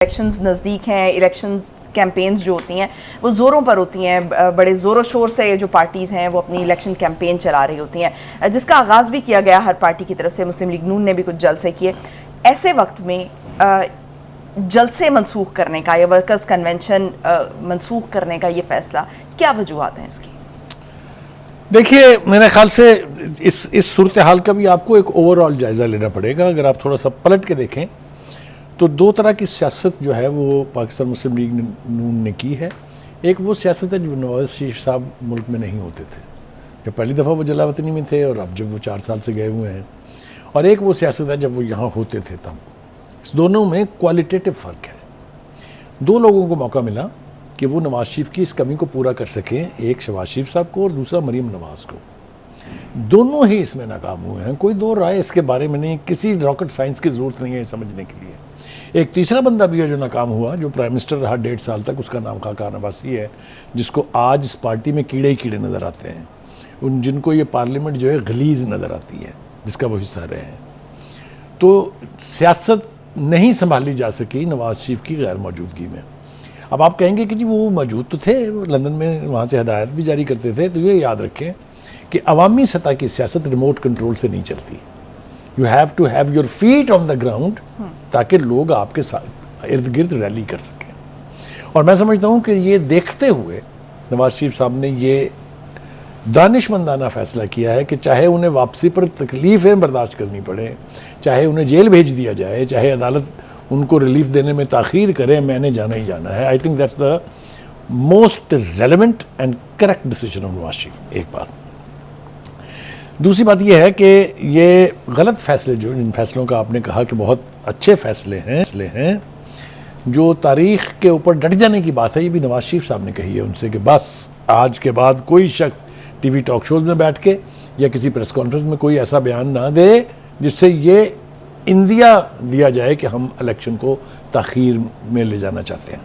Elections नज़दीक हैं, elections campaigns जो होती हैं वो ज़ोरों पर होती हैं, बड़े ज़ोरों शोर से जो पार्टीज़ हैं वो अपनी इलेक्शन कैंपेन चला रही होती हैं, जिसका आगाज़ भी किया गया हर पार्टी की तरफ से। मुस्लिम लीग नून ने भी कुछ जलसे किए। ऐसे वक्त में जलसे मनसूख करने का या वर्कर्स कन्वेंशन मनसूख करने का ये फैसला, क्या वजूहात हैं इसकी? देखिए, मेरे ख्याल से इस सूरत हाल का भी आपको एक ओवरऑल जायज़ा लेना पड़ेगा। अगर आप थोड़ा सा पलट के देखें तो दो तरह की सियासत जो है वो पाकिस्तान मुस्लिम लीग नून ने की है। एक वो सियासत है जब नवाज शरीफ साहब मुल्क में नहीं होते थे, जब पहली दफ़ा वो जलावतनी में थे, और अब जब वो 4 साल से गए हुए हैं। और एक वो सियासत है जब वो यहाँ होते थे तब। इस दोनों में क्वालिटेटिव फ़र्क है। दो लोगों को मौका मिला कि वो नवाज शरीफ की इस कमी को पूरा कर सकें, एक शहबाज शरीफ साहब को और दूसरा मरीम नवाज़ को। दोनों ही इसमें नाकाम हुए हैं, कोई दो राय इसके बारे में नहीं, किसी रॉकेट साइंस की ज़रूरत नहीं है समझने के लिए। एक तीसरा बंदा भी है जो नाकाम हुआ, जो प्राइम मिनिस्टर रहा 1.5 साल तक, उसका नाम खाका नवासी है, जिसको आज इस पार्टी में कीड़े ही कीड़े नज़र आते हैं, उन जिनको ये पार्लियामेंट जो है गलीज़ नज़र आती है, जिसका वो हिस्सा रहे हैं। तो सियासत नहीं संभाली जा सकी नवाज शरीफ की गैर मौजूदगी में। अब आप कहेंगे कि जी वो मौजूद तो थे लंदन में, वहाँ से हदायत भी जारी करते थे, तो ये याद रखें कि अवामी सतह की सियासत रिमोट कंट्रोल से नहीं चलती। You have to have your feet on the ground, ताकि लोग आपके साथ इर्द गिर्द रैली कर सकें। और मैं समझता हूँ कि ये देखते हुए नवाज शरीफ साहब ने ये दानिशमंदाना फैसला किया है कि चाहे उन्हें वापसी पर तकलीफ़ें बर्दाश्त करनी पड़े, चाहे उन्हें जेल भेज दिया जाए, चाहे अदालत उनको रिलीफ देने में ताख़ीर करे, मैंने जाना ही जाना है। I think that's the most relevant and correct decision of Nawaz Sharif. एक बात। दूसरी बात यह है कि ये गलत फैसले, जो इन फैसलों का आपने कहा कि बहुत अच्छे फैसले हैं, जो तारीख़ के ऊपर डट जाने की बात है, ये भी नवाज शरीफ साहब ने कही है उनसे कि बस आज के बाद कोई शख्स टीवी टॉक शोज़ में बैठ के या किसी प्रेस कॉन्फ्रेंस में कोई ऐसा बयान ना दे जिससे ये इंदिया दिया जाए कि हम इलेक्शन को ताख़ीर में ले जाना चाहते हैं।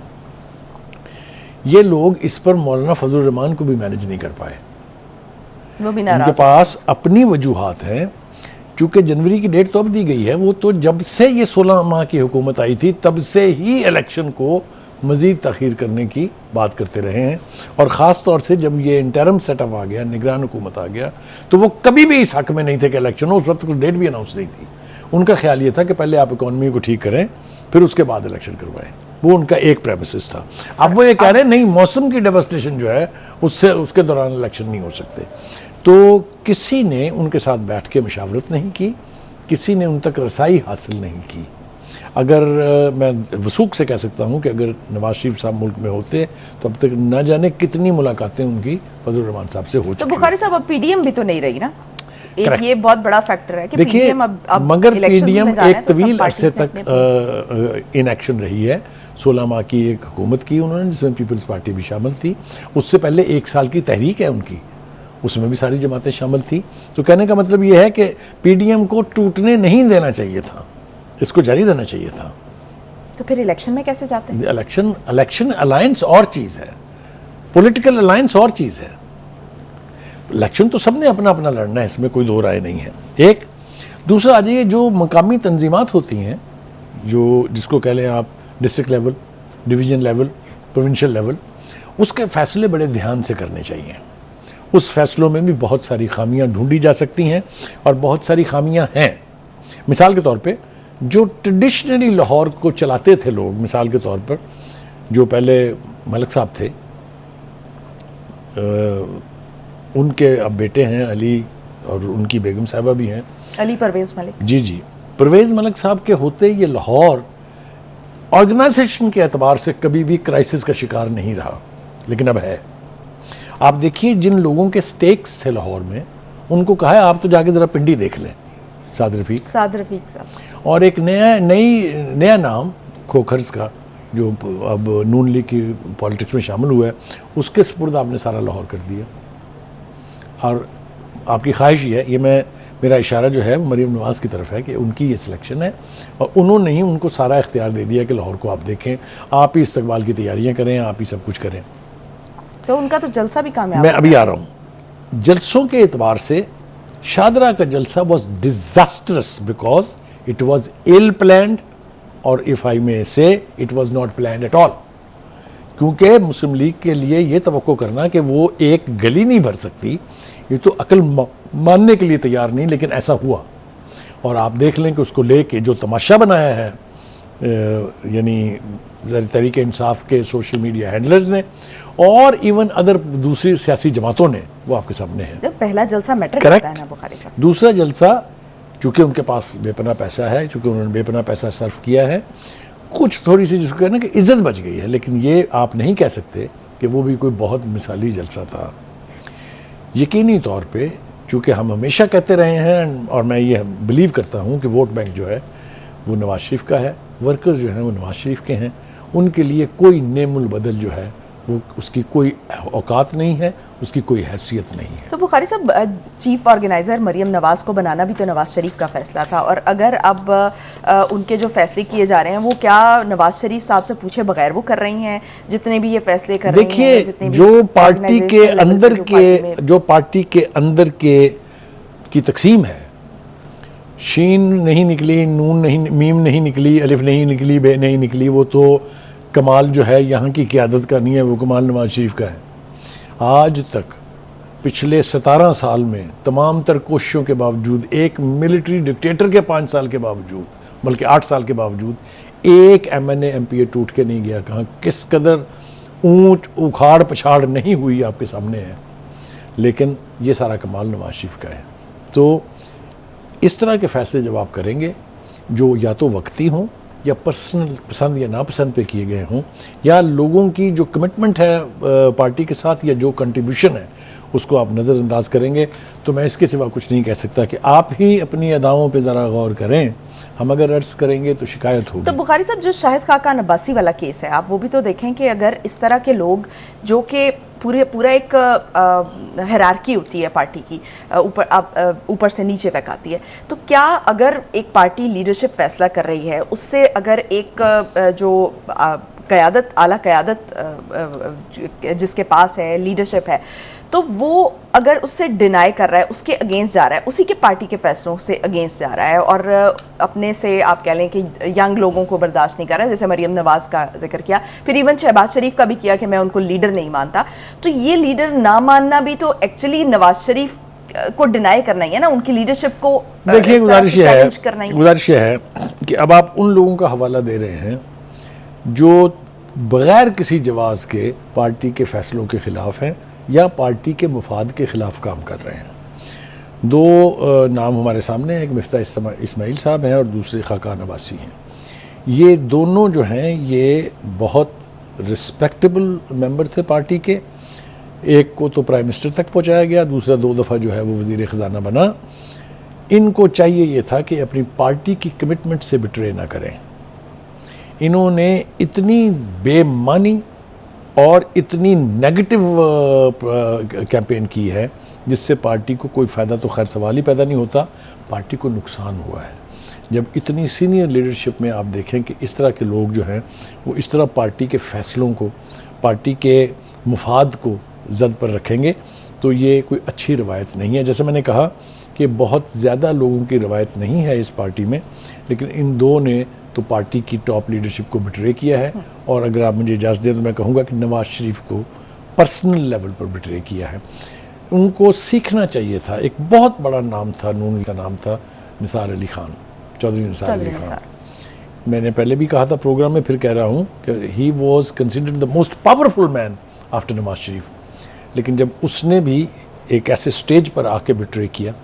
ये लोग इस पर मौलाना फजल रहमान को भी मैनेज नहीं कर पाए। वो भी उनके पास अपनी वजूहात हैं। चूँकि जनवरी की डेट तो अब दी गई है, वो तो जब से ये 16 माह की हुकूमत आई थी तब से ही इलेक्शन को मज़ीद ताख़ीर करने की बात करते रहे हैं। और ख़ास तौर से जब ये इंटरम सेटअप आ गया, निगरान हुकूमत आ गया, तो वो कभी भी इस हक़ में नहीं थे कि इलेक्शन हो। उस वक्त कोई डेट भी अनाउंस नहीं थी। उनका ख्याल ये था कि पहले आप इकॉनमी को ठीक करें, फिर उसके बाद इलेक्शन करवाएं। वो उनका एक प्रेमिसिस था। अब वो ये कह रहे हैं नहीं, मौसम की डेवास्टेशन जो है उससे उसके दौरान इलेक्शन नहीं हो सकते। तो किसी ने उनके साथ बैठ के मशावरत नहीं की, किसी ने उन तक रसाई हासिल नहीं की। अगर मैं वसूख से कह सकता हूँ कि अगर नवाज शरीफ साहब मुल्क में होते तो अब तक न जाने कितनी मुलाकातें उनकी फजल रहमान साहब से हो चुकी। तो बुखारी साहब, अब पीडीएम भी तो नहीं रही ना, एक ये बहुत बड़ा फैक्टर है कि देखिए, पीडीएम अब मगर पीडीएम एक तो तवील अरसे तक इन एक्शन रही है। 16 माह की एक हुकूमत की उन्होंने, जिसमें पीपल्स पार्टी भी शामिल थी। उससे पहले 1 साल की तहरीक है उनकी, उसमें भी सारी जमातें शामिल थी। तो कहने का मतलब ये है कि पीडीएम को टूटने नहीं देना चाहिए था, इसको जारी रहना चाहिए था। तो फिर इलेक्शन में कैसे जाते हैं? इलेक्शन अलायंस और चीज़ है, पॉलिटिकल अलायंस और चीज़ है। इलेक्शन तो सबने अपना अपना लड़ना है, इसमें कोई दो राय नहीं है। एक दूसरा, आज ये जो मकामी तंजीमात होती हैं, जो जिसको कह लें आप district level, division level, provincial level, उसके फैसले बड़े ध्यान से करने चाहिए। उस फैसलों में भी बहुत सारी खामियां ढूंढी जा सकती हैं और बहुत सारी खामियां हैं। मिसाल के तौर पे जो ट्रेडिशनली लाहौर को चलाते थे लोग, मिसाल के तौर पर जो पहले मलिक साहब थे, उनके अब बेटे हैं अली, और उनकी बेगम साहिबा भी हैं, अली परवेज़ मलिक। जी, परवेज़ मलिक साहब के होते ये लाहौर ऑर्गेनाइजेशन के एतबार से कभी भी क्राइसिस का शिकार नहीं रहा, लेकिन अब है। आप देखिए, जिन लोगों के स्टेक्स थे लाहौर में, उनको कहा है आप तो जाके ज़रा पिंडी देख लें, साद रफीक साहब, और एक नया नाम खोखर्स का, जो अब नून लीग की पॉलिटिक्स में शामिल हुआ है, उसके सपुर्द आपने सारा लाहौर कर दिया। और आपकी ख्वाहिश ही है, ये मेरा इशारा जो है मरीम नवाज़ की तरफ है कि उनकी ये सिलेक्शन है, और उन्होंने ही उनको सारा इख्तियार दे दिया कि लाहौर को आप देखें, आप ही इस्तकबाल की तैयारियां करें, आप ही सब कुछ करें। तो उनका तो जलसा भी कामयाब। मैं अभी आ रहा हूँ। जलसों के एतबार से शादरा का जलसा was disastrous because it was ill planned, और if I may say it was not planned at all, क्योंकि मुस्लिम लीग के लिए ये तवक्को करना कि वो एक गली नहीं भर सकती, ये तो अकल मानने के लिए तैयार नहीं, लेकिन ऐसा हुआ। और आप देख लें कि उसको लेके जो तमाशा बनाया है यानी तहरीक इंसाफ के सोशल मीडिया हैंडलर्स ने और इवन अदर दूसरी सियासी जमातों ने, वो आपके सामने है। जब पहला जलसा मैटर करता है ना बुखारी साहब। दूसरा जलसा, चूंकि उनके पास बेपना पैसा है, चूंकि उन्होंने बेपना पैसा सर्व किया है, कुछ थोड़ी सी जिसको कहना कि इज्जत बच गई है, लेकिन ये आप नहीं कह सकते कि वो भी कोई बहुत मिसाली जलसा था। यकीनी तौर पे चूँकि हम हमेशा कहते रहे हैं और मैं ये बिलीव करता हूँ कि वोट बैंक जो है वो नवाज शरीफ का है, वर्कर्स जो हैं वो नवाज शरीफ के हैं, उनके लिए कोई नेमुल बदल जो है वो उसकी कोई औकात नहीं है, उसकी कोई हैसियत नहीं है। तो बुखारी साहब, चीफ ऑर्गेनाइज़र मरीम नवाज को बनाना भी तो नवाज शरीफ का फैसला था, और अगर अब उनके जो फैसले किए जा रहे हैं वो क्या नवाज शरीफ साहब से पूछे बगैर वो कर रही हैं जितने भी ये फैसले कर रही हैं? देखिए, जो पार्टी के अंदर की तकसीम है, शीन नहीं निकली, नून नहीं, मीम नहीं निकली, अलिफ नहीं निकली, बे नहीं निकली, वो तो कमाल जो है यहाँ की क़यादत का नहीं है, वो कमाल नवाज शरीफ का है। आज तक पिछले 17 साल में तमाम तर कोशिशों के बावजूद, एक मिलिट्री डिक्टेटर के 5 साल के बावजूद, बल्कि 8 साल के बावजूद, एक MNA MPA टूट के नहीं गया। कहाँ किस कदर ऊंच उखाड़ पछाड़ नहीं हुई आपके सामने है, लेकिन ये सारा कमाल नवाज शरीफ का है। तो इस तरह के फैसले जब आप करेंगे जो या तो वक्ती हों या पर्सनल पसंद या नापसंद पे किए गए हों, या लोगों की जो कमिटमेंट है पार्टी के साथ या जो कंट्रीब्यूशन है उसको आप नज़रअंदाज करेंगे, तो मैं इसके सिवा कुछ नहीं कह सकता कि आप ही अपनी अदाओं पे ज़रा गौर करें। हम अगर अर्ज़ करेंगे तो शिकायत होगी। तो बुखारी साहब, जो शाहिद खाकान अब्बासी वाला केस है, आप वो भी तो देखें कि अगर इस तरह के लोग जो कि पूरा एक हायरार्की होती है पार्टी की, ऊपर से नीचे तक आती है, तो क्या अगर एक पार्टी लीडरशिप फैसला कर रही है, उससे अगर एक जो क़यादत, आला क़यादत जिसके पास है, लीडरशिप है, तो वो अगर उससे डिनाई कर रहा है, उसके अगेंस्ट जा रहा है, उसी के पार्टी के फैसलों से अगेंस्ट जा रहा है, और अपने से आप कह लें कि यंग लोगों को बर्दाश्त नहीं कर रहा है, जैसे मरीम नवाज़ का जिक्र किया, फिर इवन शहबाज शरीफ का भी किया कि मैं उनको लीडर नहीं मानता, तो ये लीडर ना मानना भी तो एक्चुअली नवाज शरीफ को डिनाई करना ही है ना, उनकी लीडरशिप को। देखिए, गुजारिश है कि अब आप उन लोगों का हवाला दे रहे हैं जो बगैर किसी जवाज़ के पार्टी के फैसलों के ख़िलाफ़ हैं या पार्टी के मुफाद के ख़िलाफ़ काम कर रहे हैं। दो नाम हमारे सामने हैं, एक मिफ्ता इस्माइल साहब हैं और दूसरे खाकान अब्बासी हैं। ये दोनों जो हैं ये बहुत रिस्पेक्टेबल मेंबर थे पार्टी के। एक को तो प्राइम मिनिस्टर तक पहुंचाया गया, दूसरा 2 दफ़ा जो है वो वज़ीर ख़जाना बना। इनको चाहिए ये था कि अपनी पार्टी की कमिटमेंट से बिट्रे ना करें। इन्होंने इतनी बेमानी और इतनी नेगेटिव कैंपेन की है जिससे पार्टी को कोई फ़ायदा तो खैर सवाल ही पैदा नहीं होता, पार्टी को नुकसान हुआ है। जब इतनी सीनियर लीडरशिप में आप देखें कि इस तरह के लोग जो हैं वो इस तरह पार्टी के फ़ैसलों को, पार्टी के मुफाद को ज़द पर रखेंगे, तो ये कोई अच्छी रवायत नहीं है। जैसे मैंने कहा कि बहुत ज़्यादा लोगों की रवायत नहीं है इस पार्टी में, लेकिन इन दो ने तो पार्टी की टॉप लीडरशिप को बिट्रे किया है। और अगर आप मुझे इजाज़त दें तो मैं कहूँगा कि नवाज शरीफ को पर्सनल लेवल पर बिट्रे किया है। उनको सीखना चाहिए था। एक बहुत बड़ा नाम था, नून का नाम था निसार अली खान, चौधरी निसार अली खान। मैंने पहले भी कहा था प्रोग्राम में, फिर कह रहा हूँ कि he was considered the most powerful man after Nawaz Sharif. लेकिन जब उसने भी एक ऐसे स्टेज पर आके बिट्रे किया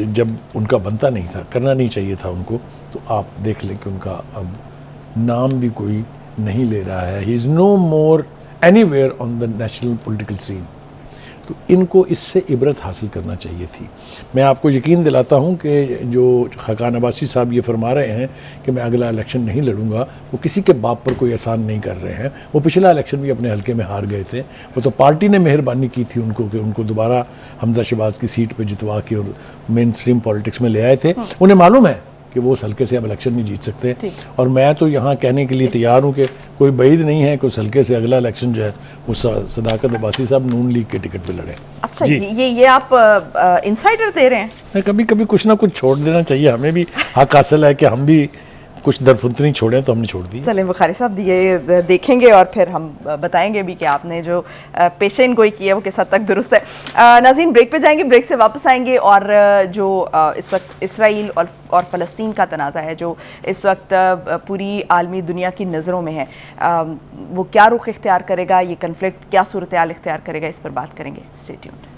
जब उनका बनता नहीं था, करना नहीं चाहिए था उनको, तो आप देख लें कि उनका अब नाम भी कोई नहीं ले रहा है। He is no more anywhere on the national political scene. तो इनको इससे इबरत हासिल करना चाहिए थी। मैं आपको यकीन दिलाता हूँ कि जो खाकान अब्बासी साहब ये फरमा रहे हैं कि मैं अगला इलेक्शन नहीं लड़ूंगा, वो किसी के बाप पर कोई एहसान नहीं कर रहे हैं। वो पिछला इलेक्शन भी अपने हल्के में हार गए थे, वो तो पार्टी ने मेहरबानी की थी उनको कि उनको दोबारा हमजा शहबाज की सीट पर जितवा के और मेन स्ट्रीम पॉलिटिक्स में ले आए थे। उन्हें मालूम है कि वो उस हल्के से अब इलेक्शन नहीं जीत सकते। और मैं तो यहाँ कहने के लिए तैयार हूँ कि कोई बईद नहीं है कि उस हल्के से अगला इलेक्शन जो है वो सदाकत अब्बासी साहब नून लीग के टिकट पे लड़े। अच्छा, ये आप इनसाइडर दे रहे हैं? कभी कभी कुछ ना कुछ छोड़ देना चाहिए, हमें भी हक हासिल है कि हम भी कुछ दरफुंतनी छोड़े तो हमने छोड़ दी। चलें बुखारी साहब, ये देखेंगे और फिर हम बताएंगे भी कि आपने जो पेशेन गोई की है वो किस हद तक दुरुस्त है। नाज़रीन, ब्रेक पे जाएंगे, ब्रेक से वापस आएंगे और जो इस वक्त इसराइल और फ़लस्तीन का तनाज़ा है जो इस वक्त पूरी आलमी दुनिया की नज़रों में है, वो क्या रुख इख्तियार करेगा, ये कन्फ्लिक्ट क्या सूरत हाल इख्तियार करेगा, इस पर बात करेंगे। Stay tuned.